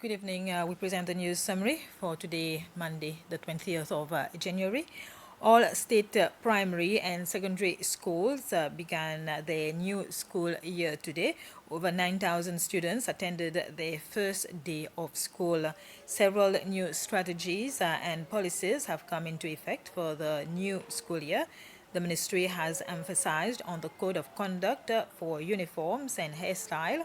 Good evening. We present the news summary for today, Monday, the 20th of January. All state primary and secondary schools began their new school year today. Over 9,000 students attended their first day of school. Several new strategies and policies have come into effect for the new school year. The ministry has emphasized on the code of conduct for uniforms and hairstyle.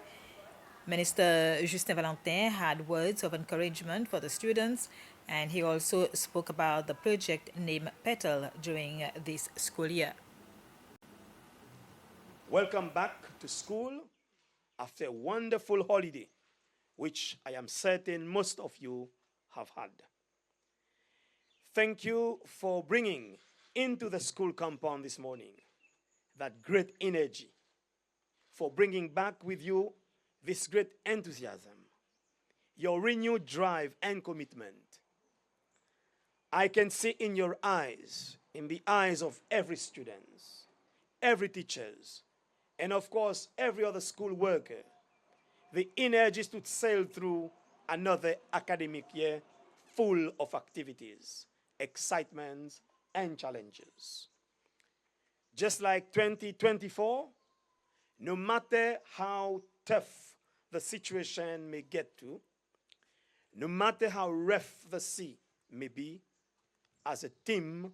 Minister Justin Valentin had words of encouragement for the students, and he also spoke about the project named Petal during this school year. Welcome back to school after a wonderful holiday, which I am certain most of you have had. Thank you for bringing into the school compound this morning that great energy, for bringing back with you this great enthusiasm, your renewed drive and commitment. I can see in your eyes, in the eyes of every student, every teachers, and of course every other school worker, the energies to sail through another academic year full of activities, excitements, and challenges. Just like 2024, no matter how tough the situation may get to, no matter how rough the sea may be, as a team,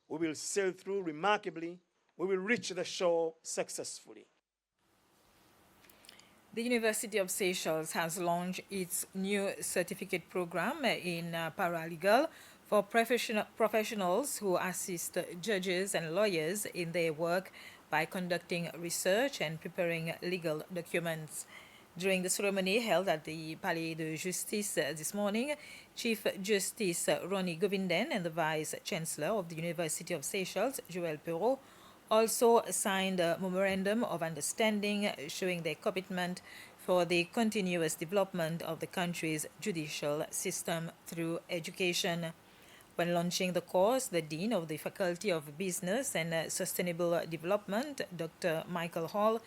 we will sail through remarkably. We will reach the shore successfully. The University of Seychelles has launched its new certificate program in paralegal for professionals who assist judges and lawyers in their work by conducting research and preparing legal documents. During the ceremony held at the Palais de Justice this morning, Chief Justice Ronnie Govinden and the Vice Chancellor of the University of Seychelles, Joël Perrault, also signed a memorandum of understanding showing their commitment for the continuous development of the country's judicial system through education. When launching the course, the Dean of the Faculty of Business and Sustainable Development, Dr. Michael Hall,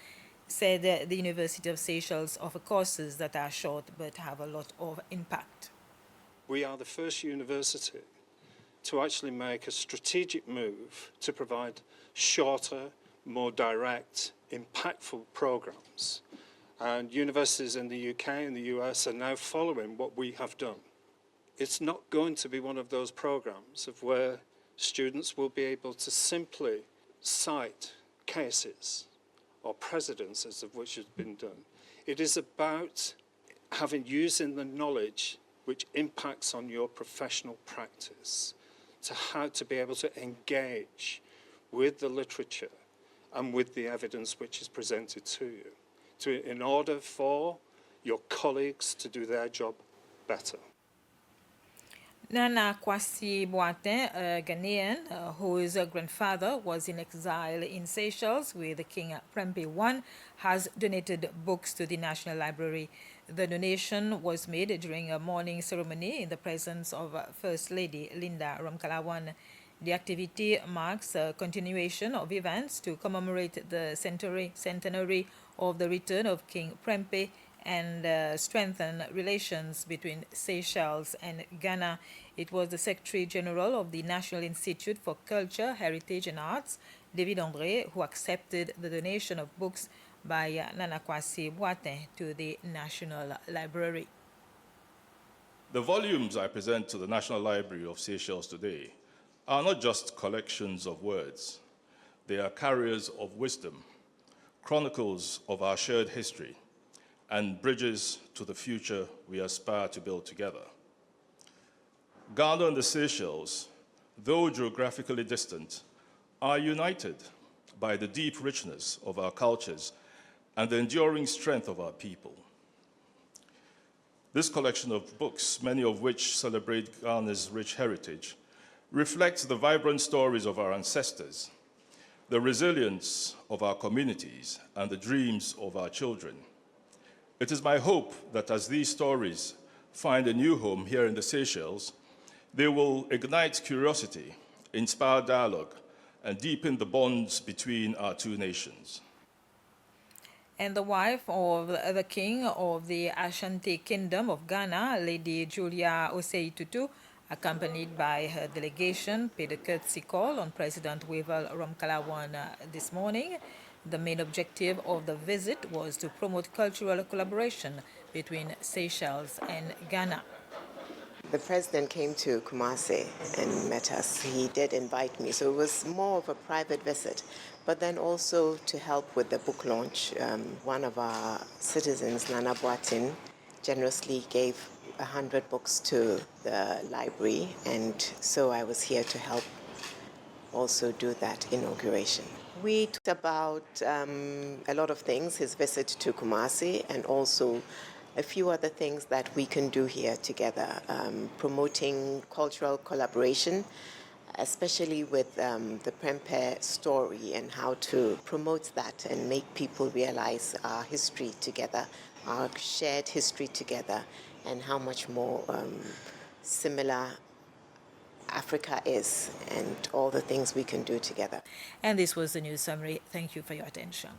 said the University of Seychelles offer courses that are short but have a lot of impact. We are the first university to actually make a strategic move to provide shorter, more direct, impactful programs. And universities in the UK and the US are now following what we have done. It's not going to be one of those programs of where students will be able to simply cite cases or precedences of which has been done. It is about using the knowledge which impacts on your professional practice to how to be able to engage with the literature and with the evidence which is presented to you, in order for your colleagues to do their job better. Nana Kwasi Boateng, a Ghanaian whose grandfather was in exile in Seychelles with King Prempeh I, has donated books to the National Library. The donation was made during a morning ceremony in the presence of First Lady Linda Ramkalawan. The activity marks a continuation of events to commemorate the centenary of the return of King Prempeh and strengthen relations between Seychelles and Ghana. It was the Secretary General of the National Institute for Culture, Heritage and Arts, David André, who accepted the donation of books by Nana Kwasi Boateng to the National Library. The volumes I present to the National Library of Seychelles today are not just collections of words. They are carriers of wisdom, chronicles of our shared history, and bridges to the future we aspire to build together. Ghana and the Seychelles, though geographically distant, are united by the deep richness of our cultures and the enduring strength of our people. This collection of books, many of which celebrate Ghana's rich heritage, reflects the vibrant stories of our ancestors, the resilience of our communities, and the dreams of our children. It is my hope that as these stories find a new home here in the Seychelles, they will ignite curiosity, inspire dialogue, and deepen the bonds between our two nations. And the wife of the king of the Ashanti Kingdom of Ghana, Lady Julia Osei Tutu, accompanied by her delegation, paid a courtesy call on President Wavel Ramkalawan this morning. The main objective of the visit was to promote cultural collaboration between Seychelles and Ghana. The president came to Kumasi and met us. He did invite me, so it was more of a private visit. But then also to help with the book launch, one of our citizens, Nana Boatin, generously gave 100 books to the library, and so I was here to help also do that inauguration. We talked about a lot of things, his visit to Kumasi, and also a few other things that we can do here together, promoting cultural collaboration, especially with the Prempeh story and how to promote that and make people realize our history together, our shared history together, and how much more similar Africa is and all the things we can do together. And this was the news summary. Thank you for your attention.